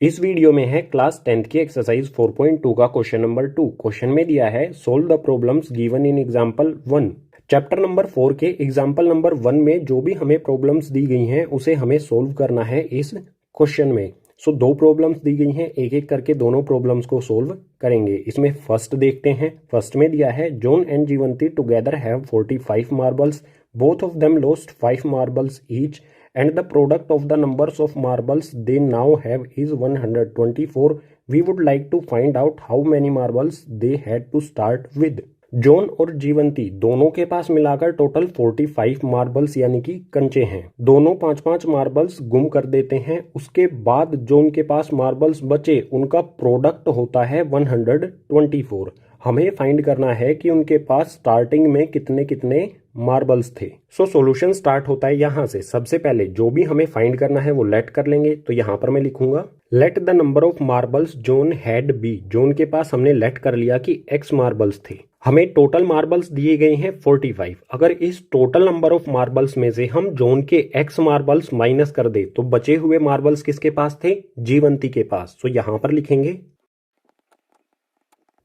इस वीडियो में है क्लास 10th की एक्सरसाइज 4.2 का क्वेश्चन नंबर 2। क्वेश्चन में दिया है solve the problems given in example 1। Chapter number 4 के एग्जांपल नंबर 1 में जो भी हमें प्रॉब्लम्स दी गई हैं उसे हमें सोल्व करना है इस क्वेश्चन में। सो दो प्रॉब्लम्स दी गई हैं, एक एक करके दोनों प्रॉब्लम्स को सोल्व करेंगे। इसमें फर्स्ट देखते हैं। फर्स्ट में दिया है John and Jivanti together have 45 marbles, both of them lost 5 marbles each and the product of the numbers of marbles they now have is 124. We would like to find out how many marbles they had to start with. John और जीवंती दोनों के पास मिलाकर total 45 marbles यानी कि कंचे हैं। दोनों 5-5 marbles गुम कर देते हैं। उसके बाद जो उनके पास मार्बल्स बचे उनका प्रोडक्ट होता है 124। हमें फाइंड करना है कि उनके पास स्टार्टिंग में कितने कितने मार्बल्स थे। सो सॉल्यूशन स्टार्ट होता है यहाँ से। सबसे पहले जो भी हमें फाइंड करना है वो लेट कर लेंगे। तो यहाँ पर मैं लिखूंगा let the number of marbles John had be. John के पास हमने लेट कर लिया कि x मार्बल्स थे। हमें टोटल मार्बल्स दिए गए हैं 45। अगर इस टोटल नंबर ऑफ मार्बल्स में से हम जॉन के x मार्बल्स माइनस कर दे तो बचे हुए मार्बल्स किसके पास थे? जीवंती के पास। तो यहाँ पर लिखेंगे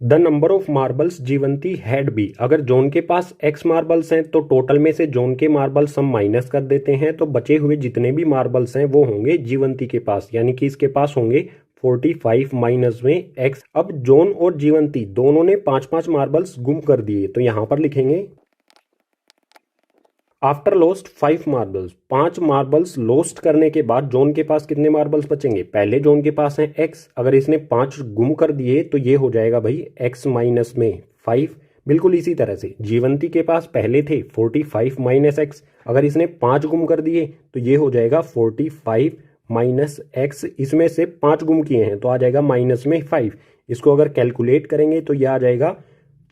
the number of marbles Jivanti had be. अगर जॉन के पास x मार्बल्स हैं तो टोटल में से जॉन के मार्बल्स हम माइनस कर देते हैं, तो बचे हुए जितने भी मार्बल्स हैं वो होंगे जीवंती के पास, यानी कि इसके पास होंगे 45 माइनस में x। अब जॉन और जीवंती दोनों ने 5-5 मार्बल्स गुम कर दिए, तो यहां पर लिखेंगे after lost 5 marbles. 5 marbles lost करने के बाद जॉन के पास कितने मार्बल्स बचेंगे? पहले जॉन के पास है x, अगर इसने 5 गुम कर दिए तो ये हो जाएगा भाई x माइनस में 5। बिल्कुल इसी तरह से जीवंती के पास पहले थे 45 माइनस x, अगर इसने 5 गुम कर दिए तो ये हो जाएगा 45 माइनस x। इसमें से 5 गुम किए हैं तो आ जाएगा माइनस में 5। इसको अगर कैलकुलेट करेंगे तो यह आ जाएगा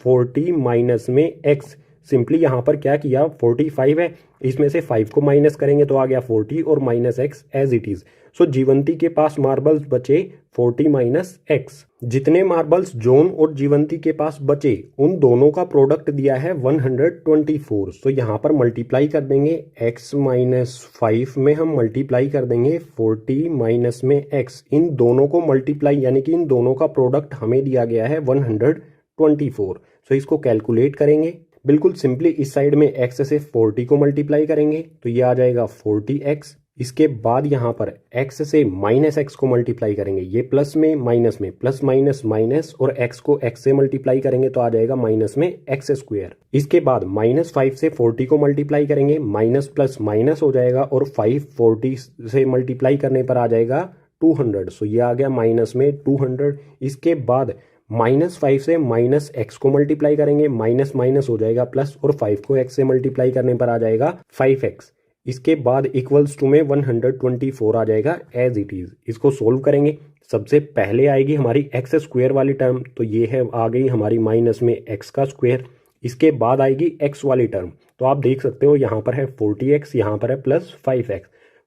40 माइनस में x। सिंपली यहाँ पर क्या किया, 45 है, इसमें से 5 को माइनस करेंगे तो आ गया 40 और minus x as it is. So Jivanti के पास मार्बल्स बचे 40 माइनस x। जितने मार्बल्स जॉन और जीवंती के पास बचे उन दोनों का प्रोडक्ट दिया है 124। सो यहाँ पर मल्टीप्लाई कर देंगे x माइनस 5 में हम मल्टीप्लाई कर देंगे 40 माइनस में x। इन दोनों को मल्टीप्लाई यानी कि इन दोनों का प्रोडक्ट हमें दिया गया है 124। सो इसको कैलकुलेट करेंगे। बिल्कुल सिंपली इस साइड में x से 40 को मल्टीप्लाई करेंगे तो ये आ जाएगा 40x। इसके बाद यहाँ पर x से माइनस x को मल्टीप्लाई करेंगे, ये प्लस में माइनस में, प्लस माइनस माइनस, और x को x से मल्टीप्लाई करेंगे तो आ जाएगा माइनस में x स्क्वायर। इसके बाद माइनस 5 से 40 को मल्टीप्लाई करेंगे, माइनस प्लस माइनस हो जाएगा और 5 40 से मल्टीप्लाई करने पर आ जाएगा 200। सो ये आ गया माइनस में 200। इसके बाद माइनस 5 से माइनस x को मल्टीप्लाई करेंगे, माइनस माइनस हो जाएगा प्लस, और 5 को x से मल्टीप्लाई करने पर आ जाएगा 5x। इसके बाद इक्वल्स टू में 124 आ जाएगा एज इट इज। इसको सोल्व करेंगे। सबसे पहले आएगी हमारी x स्क्वायर वाली टर्म, तो ये है आ गई हमारी माइनस में x का स्क्वायर। इसके बाद आएगी x वाली टर्म, तो आप देख सकते हो यहाँ पर है 40x, यहाँ पर है प्लस 5x।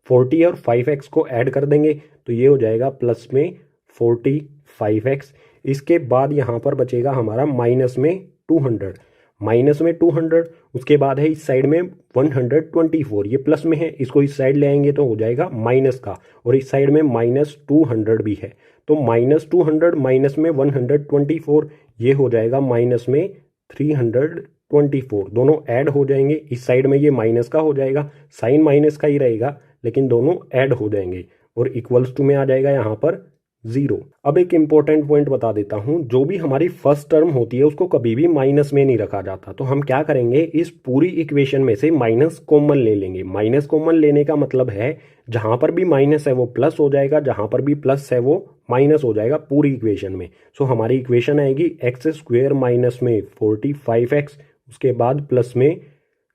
40 और 5x को ऐड कर देंगे तो ये हो जाएगा प्लस में 45x। इसके बाद यहाँ पर बचेगा हमारा माइनस में 200, माइनस में 200। उसके बाद है इस साइड में 124, ये प्लस में है, इसको इस साइड ले आएंगे तो हो जाएगा माइनस का, और इस साइड में माइनस 200 भी है, तो माइनस 200 माइनस में 124, ये हो जाएगा माइनस में 324। दोनों ऐड हो जाएंगे। इस साइड में ये माइनस का हो जाएगा, साइन माइनस का ही रहेगा, लेकिन दोनों ऐड हो जाएंगे और इक्वल्स टू में आ जाएगा यहाँ पर 0। अब एक इंपॉर्टेंट पॉइंट बता देता हूं, जो भी हमारी फर्स्ट टर्म होती है उसको कभी भी माइनस में नहीं रखा जाता। तो हम क्या करेंगे, इस पूरी इक्वेशन में से माइनस कॉमन ले लेंगे। माइनस कॉमन लेने का मतलब है जहां पर भी माइनस है वो प्लस हो जाएगा, जहां पर भी प्लस है वो माइनस हो जाएगा पूरी इक्वेशन में। सो हमारी इक्वेशन आएगी x स्क्वायर माइनस में 45x, उसके बाद प्लस में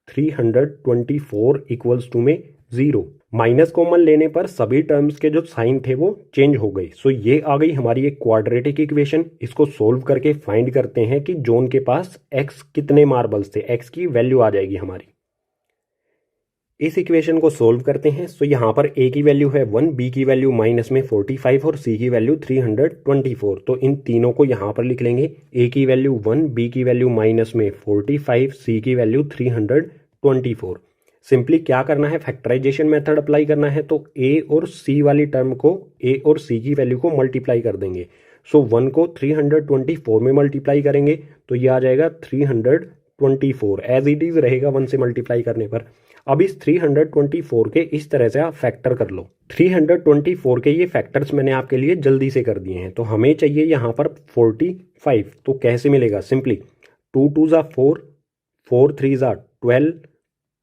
324 इक्वल्स टू में 0। माइनस कॉमन लेने पर सभी टर्म्स के जो साइन थे वो चेंज हो गए। सो ये आ गई हमारी एक क्वाड्रेटिक इक्वेशन। इसको सोल्व करके फाइंड करते हैं कि जॉन के पास x कितने मार्बल्स थे, x की वैल्यू आ जाएगी हमारी। इस इक्वेशन को सोल्व करते हैं। सो यहाँ पर a की वैल्यू है 1, b की वैल्यू माइनस में 45 और c की वैल्यू 324। तो इन तीनों को यहाँ पर लिख लेंगे। a की वैल्यू 1, b की वैल्यू माइनस में 45, c की वैल्यू 324। सिंपली क्या करना है, फैक्टराइजेशन मेथड अप्लाई करना है। तो ए और सी वाली टर्म को, ए और सी की वैल्यू को मल्टीप्लाई कर देंगे। सो 1 को 324 में मल्टीप्लाई करेंगे तो ये आ जाएगा 324, एज इट इज रहेगा 1 से मल्टीप्लाई करने पर। अब इस 324 के इस तरह से आप फैक्टर कर लो। 324 के ये फैक्टर्स मैंने आपके लिए जल्दी से कर दिए हैं। तो हमें चाहिए यहाँ पर 45। तो कैसे मिलेगा, सिंपली 2 2 ज़ा 4, 4 3 ज़ा 12,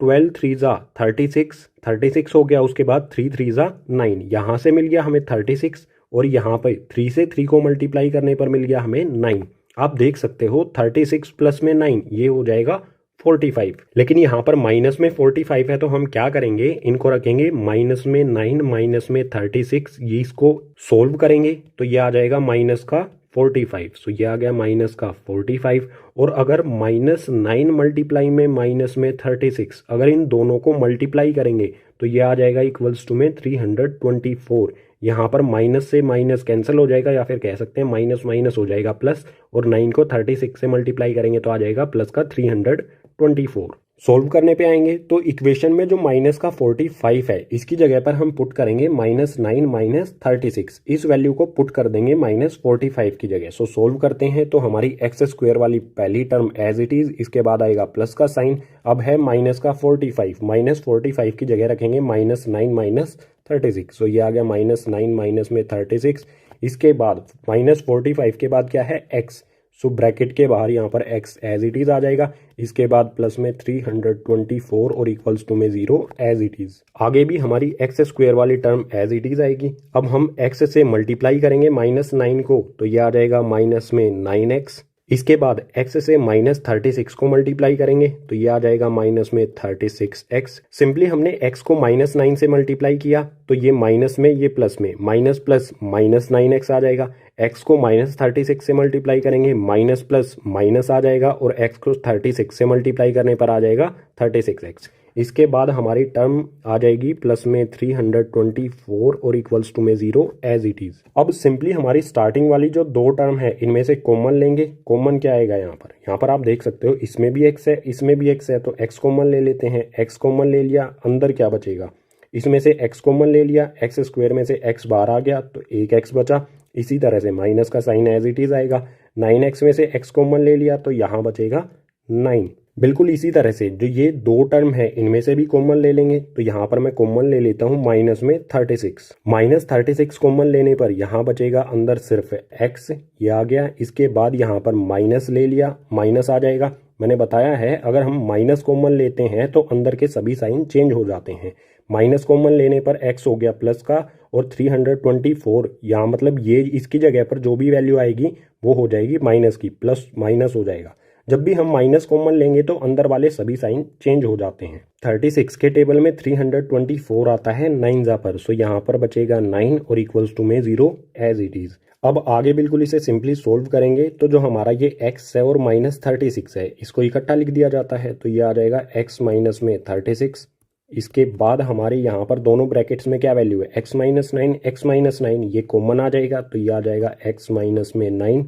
12 3 ज़ा 36, 36 हो गया। उसके बाद 3 3 ज़ा 9, यहाँ से मिल गया हमें 36 और यहाँ पर 3 से 3 को मल्टीप्लाई करने पर मिल गया हमें 9। आप देख सकते हो 36 प्लस में 9 ये हो जाएगा 45। लेकिन यहाँ पर माइनस में 45 है तो हम क्या करेंगे, इनको रखेंगे माइनस में 9 माइनस में 36, ये इसको सोल्व करेंगे तो ये आ जाएगा माइनस का 45। सो ये आ गया माइनस का 45। और अगर -9 मल्टीप्लाई में माइनस में 36, अगर इन दोनों को मल्टीप्लाई करेंगे तो ये आ जाएगा इक्वल्स टू में 324। यहाँ पर माइनस से माइनस कैंसिल हो जाएगा, या फिर कह सकते हैं माइनस माइनस हो जाएगा प्लस, और 9 को 36 से मल्टीप्लाई करेंगे तो आ जाएगा प्लस का 324। सोल्व करने पे आएंगे तो इक्वेशन में जो माइनस का 45 है इसकी जगह पर हम पुट करेंगे -9 माइनस 36, इस वैल्यू को पुट कर देंगे -45 की जगह। सो सोल्व करते हैं तो हमारी एक्स स्क्वायर वाली पहली टर्म एज इट इज, इसके बाद आएगा प्लस का साइन। अब है माइनस का 45, -45 की जगह रखेंगे -9 माइनस 36। सो ये आ गया -9 माइनस में 36। इसके बाद -45 के बाद क्या है, एक्स। सो ब्रैकेट के बाहर यहाँ पर x एज इट इज आ जाएगा। इसके बाद प्लस में 324 और इक्वल्स टू में 0 एज इट इज। आगे भी हमारी एक्स स्क्वायर वाली टर्म एज इट इज आएगी। अब हम x से मल्टीप्लाई करेंगे -9 को तो ये आ जाएगा माइनस में 9x। इसके बाद x से -36 को मल्टीप्लाई करेंगे तो ये आ जाएगा माइनस में 36x। सिंपली हमने x को -9 से मल्टीप्लाई किया तो ये माइनस में, ये प्लस में, माइनस प्लस -9x आ जाएगा। x को -36 से मल्टीप्लाई करेंगे, माइनस प्लस माइनस आ जाएगा, और x को 36 से मल्टीप्लाई करने पर आ जाएगा 36x। इसके बाद हमारी टर्म आ जाएगी प्लस में 324 और इक्वल्स टू में 0 एज इट इज। अब सिंपली हमारी स्टार्टिंग वाली जो दो टर्म है इनमें से कॉमन लेंगे। कॉमन क्या आएगा यहाँ पर आप देख सकते हो, इसमें भी x है, इसमें भी x है, तो x कॉमन ले लेते हैं। x कॉमन ले लिया, अंदर क्या बचेगा, इसमें से x कॉमन ले लिया, एक्स स्क्वायर में से x बाहर आ गया तो एक x बचा। इसी तरह से माइनस का साइन एज इट इज आएगा। 9x में से x कॉमन ले लिया तो यहाँ बचेगा 9। बिल्कुल इसी तरह से जो ये दो टर्म है इनमें से भी कॉमन ले लेंगे। तो यहाँ पर मैं कॉमन ले लेता हूँ माइनस में 36। माइनस 36 कॉमन लेने पर यहाँ बचेगा अंदर सिर्फ x, ये आ गया। इसके बाद यहाँ पर माइनस ले लिया, माइनस आ जाएगा। मैंने बताया है अगर हम माइनस कॉमन लेते हैं तो अंदर के सभी साइन चेंज हो जाते हैं। माइनस कॉमन लेने पर x हो गया प्लस का, और 324 यहाँ मतलब ये इसकी जगह पर जो भी वैल्यू आएगी वो हो जाएगी माइनस की, प्लस माइनस हो जाएगा। जब भी हम माइनस कॉमन लेंगे तो अंदर वाले सभी साइन चेंज हो जाते हैं। 36 के टेबल में 324 आता है 9 जा पर, सो यहाँ पर बचेगा 9 और इक्वल्स टू में 0 एज इट इज। अब आगे बिल्कुल इसे सिंपली सोल्व करेंगे तो जो हमारा ये x है और -36 है इसको इकट्ठा लिख दिया जाता है तो ये आ जाएगा x माइनस में 36। इसके बाद हमारे यहाँ पर दोनों ब्रैकेट्स में क्या वैल्यू है, x माइनस 9 ये कॉमन आ जाएगा तो ये आ जाएगा x माइनस में 9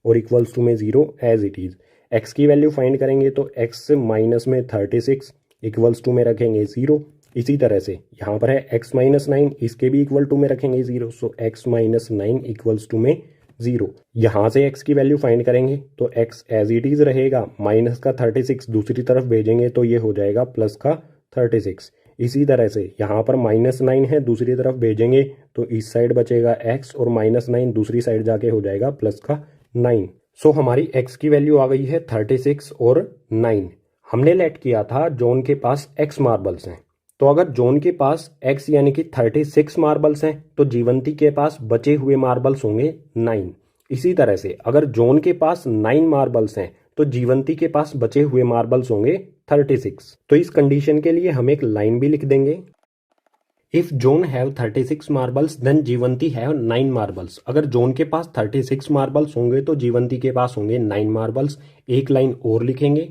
और इक्वल्स टू में 0 एज इट इज। x की वैल्यू फाइंड करेंगे तो x माइनस में 36 इक्वल्स टू में रखेंगे 0। इसी तरह से यहाँ पर है x माइनस 9, इसके भी इक्वल टू में रखेंगे 0। सो x माइनस 9 इक्वल्स टू में 0। यहाँ से x की वैल्यू फाइंड करेंगे तो x एज इट इज रहेगा, माइनस का 36 दूसरी तरफ भेजेंगे तो ये हो जाएगा प्लस का 36। इसी तरह से यहाँ पर -9 है, दूसरी तरफ भेजेंगे तो इस साइड बचेगा x और -9 दूसरी साइड जाके हो जाएगा प्लस का 9। सो हमारी x की वैल्यू आ गई है 36 और 9। हमने लेट किया था जॉन के पास x मार्बल्स हैं, तो अगर जॉन के पास x यानी कि 36 मार्बल्स हैं तो जीवंती के पास बचे हुए मार्बल्स होंगे 9। इसी तरह से अगर जॉन के पास 9 मार्बल्स हैं तो जीवंती के पास बचे हुए मार्बल्स होंगे 36। तो इस कंडीशन के लिए हम एक लाइन भी लिख देंगे, if John have 36 marbles then Jivanti have 9 marbles. अगर जोन के पास 36 मार्बल्स होंगे तो जीवंती के पास होंगे 9 मार्बल्स। एक लाइन और लिखेंगे,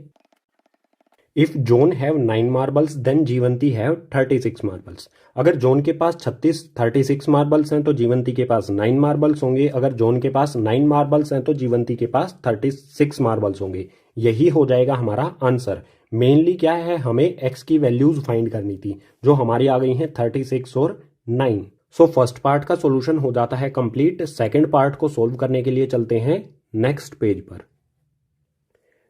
if John have 9 marbles then Jivanti have 36 marbles. अगर जोन के पास 36 मार्बल्स हैं तो जीवंती के पास 9 मार्बल्स होंगे। अगर जोन के पास 9 मार्बल्स हैं तो जीवंती के पास 36 मार्बल्स होंगे। यही हो जाएगा हमारा आंसर। मेनली क्या है, हमें x की वैल्यूज फाइंड करनी थी जो हमारी आ गई हैं 36 और 9। सो फर्स्ट पार्ट का सॉल्यूशन हो जाता है कंप्लीट। सेकंड पार्ट को सोल्व करने के लिए चलते हैं नेक्स्ट पेज पर।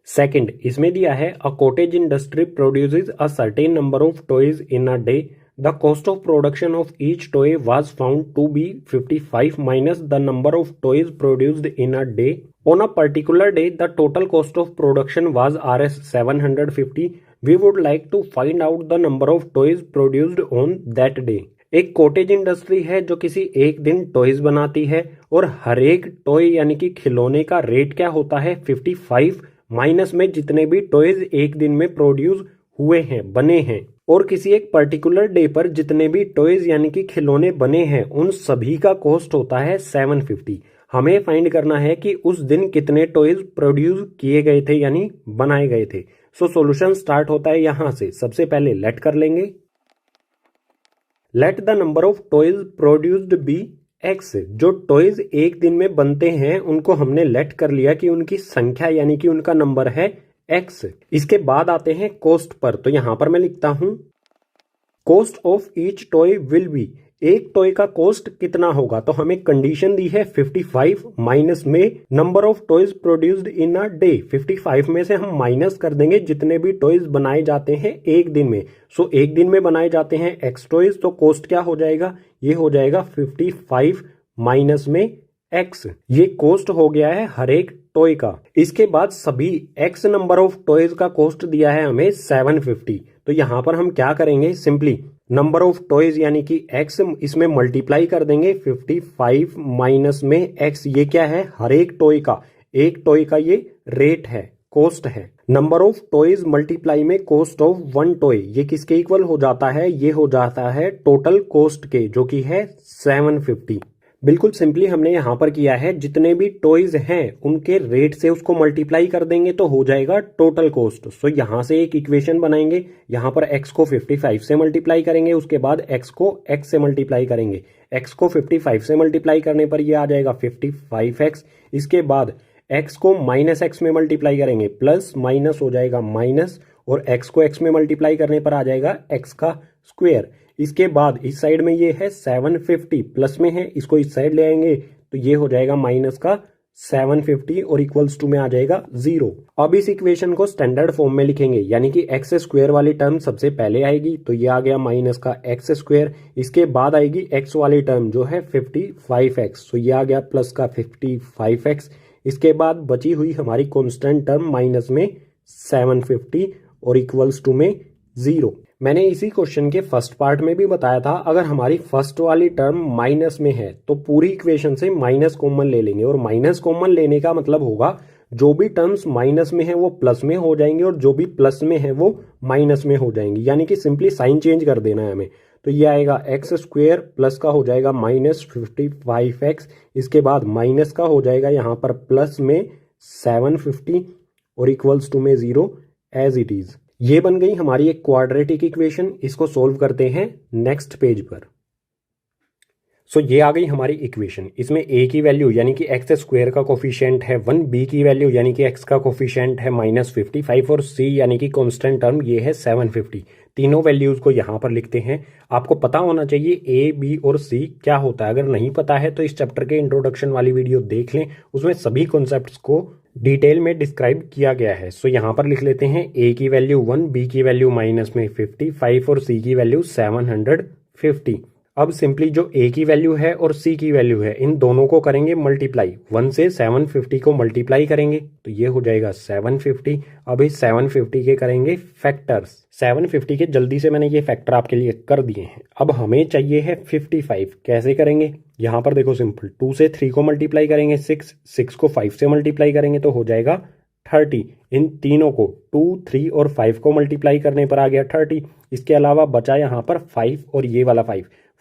सेकंड, इसमें दिया है a cottage industry produces a certain number of toys in a day. The cost of production of each toy was found to be 55 minus the number of toys produced in a day. On a particular day the total cost of production was Rs 750। We would like to find out the number of toys produced on that day. एक cottage industry है जो किसी एक दिन toys बनाती है और हर एक टॉय यानी कि खिलौने का रेट क्या होता है 55 माइनस में जितने भी टॉयज एक दिन में प्रोड्यूस हुए हैं, बने हैं, और किसी एक पर्टिकुलर डे पर जितने भी टॉयज यानी कि खिलौने बने हैं उन सभी का कॉस्ट होता है 750। हमें फाइंड करना है कि उस दिन कितने टॉयज प्रोड्यूस किए गए थे यानी बनाए गए थे। सो सॉल्यूशन स्टार्ट होता है यहां से। सबसे पहले लेट कर लेंगे। Let the number of toys produced be x. जो टॉयज एक दिन में बनते हैं उनको हमने लेट कर लिया कि उनकी संख्या यानी कि उनका नंबर है एक्स। इसके बाद आते हैं कॉस्ट पर। तो यहां पर मैं लिखता हूं cost of each toy will be. एक टॉय का कॉस्ट कितना होगा, तो हमें कंडीशन दी है 55 माइनस में number of toys produced in a day. 55 में से हम माइनस कर देंगे जितने भी टॉयज बनाए जाते हैं एक दिन में। सो एक दिन में बनाए जाते हैं एक्स टॉयज, तो कॉस्ट क्या हो जाएगा, ये हो जाएगा 55 माइनस में एक्स। ये कॉस्ट हो गया है हर एक टॉय का। इसके बाद सभी एक्स नंबर ऑफ टॉयज का कॉस्ट दिया है हमें 750। तो यहां पर हम क्या करेंगे, सिंपली नंबर ऑफ टॉयज यानी कि एक्स इसमें मल्टीप्लाई कर देंगे 55 माइनस में एक्स। ये क्या है, हर एक टॉय का, एक टॉय का ये रेट है, कॉस्ट है। नंबर ऑफ टॉयज मल्टीप्लाई में कॉस्ट ऑफ वन टॉय, ये किसके इक्वल हो जाता है, ये हो जाता है टोटल कॉस्ट के, जो कि है 750। बिल्कुल सिंपली हमने यहां पर किया है जितने भी टॉयज हैं उनके रेट से उसको मल्टीप्लाई कर देंगे तो हो जाएगा टोटल कॉस्ट। सो यहां से एक इक्वेशन बनाएंगे। यहां पर x को 55 से मल्टीप्लाई करेंगे, उसके बाद x को x से मल्टीप्लाई करेंगे। x को 55 से मल्टीप्लाई करने पर ये आ जाएगा 55x। इसके बाद x को माइनस x में मल्टीप्लाई करेंगे, प्लस माइनस हो जाएगा माइनस, और x को x में मल्टीप्लाई करने पर आ जाएगा x का स्क्वायर। इसके बाद इस साइड में ये है 750, प्लस में है, इसको इस साइड ले आएंगे तो ये हो जाएगा माइनस का 750 और इक्वल्स टू में आ जाएगा 0। अब इस इक्वेशन को स्टैंडर्ड फॉर्म में लिखेंगे, यानी कि एक्स स्क्वायर वाली टर्म सबसे पहले आएगी, तो ये आ गया माइनस का एक्स स्क्वायर। इसके बाद आएगी एक्स वाली टर्म जो है 55x, तो ये आ गया प्लस का 55x। इसके बाद बची हुई हमारी कॉन्स्टेंट टर्म माइनस में 750 और इक्वल्स टू में 0। मैंने इसी क्वेश्चन के फर्स्ट पार्ट में भी बताया था, अगर हमारी फर्स्ट वाली टर्म माइनस में है तो पूरी इक्वेशन से माइनस कॉमन ले लेंगे, और माइनस कॉमन लेने का मतलब होगा जो भी टर्म्स माइनस में है वो प्लस में हो जाएंगे और जो भी प्लस में है वो माइनस में हो जाएंगी, यानी कि सिंपली साइन चेंज कर देना है हमें। तो ये आएगा एक्स स्क्वायर प्लस का हो जाएगा माइनस 55x। इसके बाद माइनस का हो जाएगा यहाँ पर प्लस में 750 और इक्वल्स टू में 0 एज इट इज। ये बन गई हमारी एक क्वाड्रेटिक इक्वेशन। इसको सोल्व करते हैं नेक्स्ट पेज पर। सो ये आ गई हमारी इक्वेशन। इसमें a की वैल्यू यानी कि एक्स स्क्वायर का कोफिशिएंट है 1, b की वैल्यू यानी कि x का कोफिशिएंट है -55 और c यानी कि कांस्टेंट टर्म ये है 750। तीनों वैल्यूज को यहाँ पर लिखते हैं। आपको पता होना चाहिए a, b और c क्या होता है। अगर नहीं पता है तो इस चैप्टर के इंट्रोडक्शन वाली वीडियो देख लें, उसमें सभी कॉन्सेप्ट्स को डिटेल में डिस्क्राइब किया गया है। सो यहाँ पर लिख लेते हैं a की वैल्यू 1, b की वैल्यू माइनस में 55 और c की वैल्यू 750। अब सिंपली जो a की वैल्यू है और c की वैल्यू है इन दोनों को करेंगे मल्टीप्लाई। 1 से 750 को मल्टीप्लाई करेंगे तो ये हो जाएगा 750। अब इस 750 के करेंगे फैक्टर्स। 750 के जल्दी से मैंने ये फैक्टर आपके लिए कर दिए हैं। अब हमें चाहिए है 55। कैसे करेंगे, यहाँ पर देखो सिंपल 2 से 3 को मल्टीप्लाई करेंगे 6 को 5 से मल्टीप्लाई करेंगे तो हो जाएगा 30। इन तीनों को 2, 3 और 5 को मल्टीप्लाई करने पर आ गया 30। इसके अलावा बचा यहाँ पर 5 और ये वाला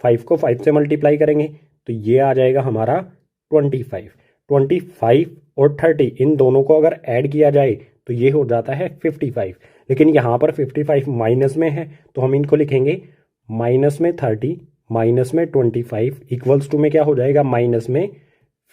5 को 5 से मल्टीप्लाई करेंगे तो ये आ जाएगा हमारा 25। 25 और 30 इन दोनों को अगर ऐड किया जाए तो ये हो जाता है 55। लेकिन यहाँ पर 55 माइनस में है तो हम इनको लिखेंगे माइनस में 30 माइनस में 25 इक्वल्स टू में क्या हो जाएगा माइनस में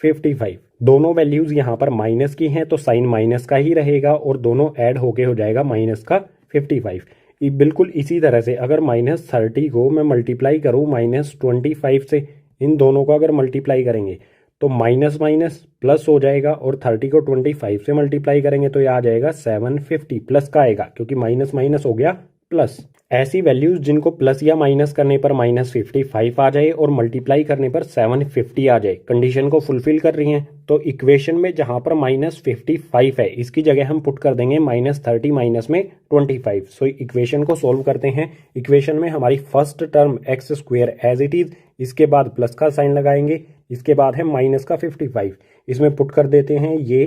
55। दोनों वैल्यूज यहाँ पर माइनस की हैं तो साइन माइनस का ही रहेगा और दोनों ऐड होके हो जाएगा माइनस का 55। बिल्कुल इसी तरह से अगर -30 को मैं मल्टीप्लाई करूँ -25 से, इन दोनों को अगर मल्टीप्लाई करेंगे तो माइनस माइनस प्लस हो जाएगा, और 30 को 25 से मल्टीप्लाई करेंगे तो ये आ जाएगा 750 प्लस का आएगा, क्योंकि माइनस माइनस हो गया प्लस। ऐसी वैल्यूज जिनको प्लस या माइनस करने पर -55 आ जाए और मल्टीप्लाई करने पर 750 आ जाए, कंडीशन को फुलफिल कर रही हैं। तो इक्वेशन में जहां पर -55 है इसकी जगह हम पुट कर देंगे -30 माइनस में 25। सो इक्वेशन को सोल्व करते हैं। इक्वेशन में हमारी first term x² as it is, इसके बाद प्लस का साइन लगाएंगे, इसके बाद है माइनस का 55, इसमें पुट कर देते हैं ये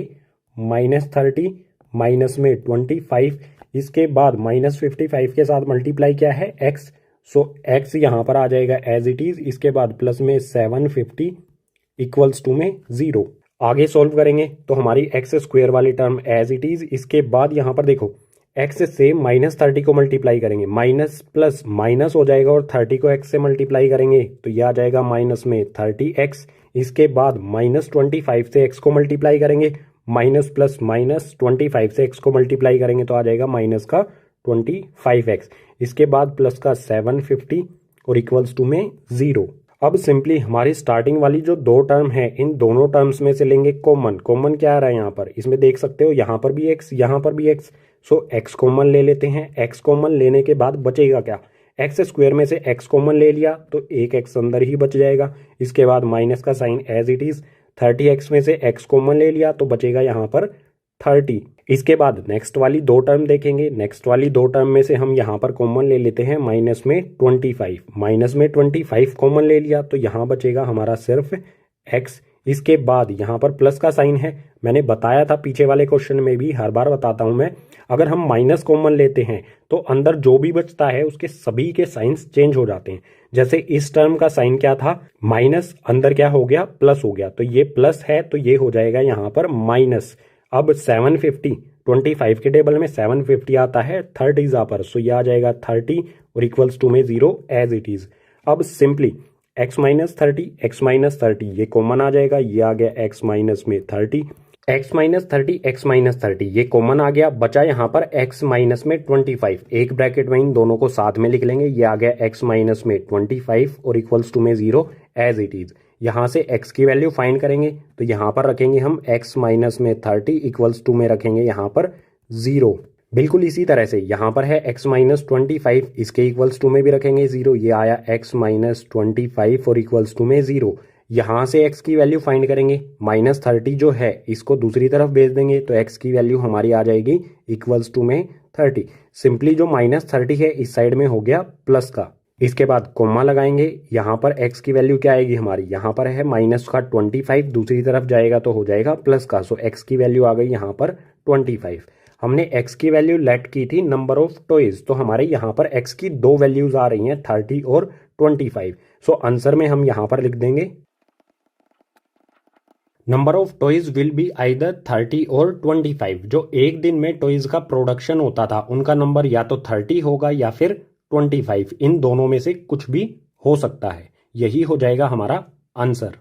-30 माइनस में 25, इसके बाद -55 के साथ मल्टीप्लाई क्या है x, सो x यहाँ पर आ जाएगा एज इट इज, इसके बाद प्लस में 750 इक्वल्स टू में 0। आगे सॉल्व करेंगे तो हमारी x² वाली टर्म एज इट इज, इसके बाद यहाँ पर देखो x से -30 को मल्टीप्लाई करेंगे, माइनस प्लस माइनस हो जाएगा, और 30 को x से मल्टीप्लाई करेंगे तो यह आ जाएगा माइनस में 30x, इसके बाद -25 से x को मल्टीप्लाई करेंगे, माइनस प्लस माइनस 25 से x को मल्टीप्लाई करेंगे तो आ जाएगा माइनस का 25x, इसके बाद प्लस का 750 और इक्वल्स टू में 0। अब सिंपली हमारी स्टार्टिंग वाली जो दो टर्म है इन दोनों टर्म्स में से लेंगे कॉमन। कॉमन क्या आ रहा है यहाँ पर, इसमें देख सकते हो यहाँ पर भी x यहाँ पर भी x, सो x कॉमन ले लेते हैं। x कॉमन लेने के बाद बचेगा क्या, x² में से x कॉमन ले लिया तो एक x अंदर ही बच जाएगा, इसके बाद माइनस का sign as it is, 30x में से x कॉमन ले लिया तो बचेगा यहाँ पर 30। इसके बाद नेक्स्ट वाली दो टर्म देखेंगे, नेक्स्ट वाली दो टर्म में से हम यहाँ पर कॉमन ले लेते हैं माइनस में 25, माइनस में 25 कॉमन ले लिया तो यहाँ बचेगा हमारा सिर्फ x। इसके बाद यहाँ पर प्लस का साइन है, मैंने बताया था पीछे वाले क्वेश्चन में भी, हर बार बताता हूँ मैं, अगर हम माइनस कॉमन लेते हैं तो अंदर जो भी बचता है उसके सभी के साइंस चेंज हो जाते हैं। जैसे इस टर्म का साइन क्या था, माइनस, अंदर क्या हो गया, प्लस हो गया, तो ये प्लस है तो ये हो जाएगा यहाँ पर माइनस। अब 750, 25 के टेबल में 750 आता है 30 पर, सो ये आ जाएगा 30 और इक्वल्स टू में 0 एज इट इज। अब सिंपली x माइनस 30 ये कॉमन आ जाएगा, ये आ गया x माइनस में 30, x माइनस 30 ये कॉमन आ गया, बचा यहाँ पर x माइनस में 25, एक ब्रैकेट में इन दोनों को साथ में लिख लेंगे, ये आ गया x माइनस में 25 और इक्वल्स टू में 0 एज इट इज। यहाँ से x की वैल्यू फाइंड करेंगे तो यहाँ पर रखेंगे हम x माइनस में 30 इक्वल्स टू में रखेंगे यहाँ पर 0। बिल्कुल इसी तरह से यहाँ पर है x माइनस 25, इसके इक्वल्स टू में भी रखेंगे 0, ये आया x माइनस 25 और इक्वल्स टू में 0। यहाँ से x की वैल्यू फाइंड करेंगे, -30 जो है इसको दूसरी तरफ भेज देंगे तो x की वैल्यू हमारी आ जाएगी इक्वल्स टू में 30। सिंपली जो -30 है इस साइड में हो गया प्लस का, इसके बाद कोमा लगाएंगे, यहाँ पर x की वैल्यू क्या आएगी हमारी, यहाँ पर है माइनस का 25, दूसरी तरफ जाएगा तो हो जाएगा प्लस का, सो x की वैल्यू आ गई यहाँ पर 25। हमने x की वैल्यू लेट की थी नंबर ऑफ टॉयज, तो हमारे यहाँ पर x की दो वैल्यूज आ रही हैं 30 और 25, सो आंसर में हम यहाँ पर लिख देंगे number of toys will be either 30 और 25। जो एक दिन में टॉयज का प्रोडक्शन होता था उनका नंबर या तो 30 होगा या फिर 25, इन दोनों में से कुछ भी हो सकता है, यही हो जाएगा हमारा आंसर।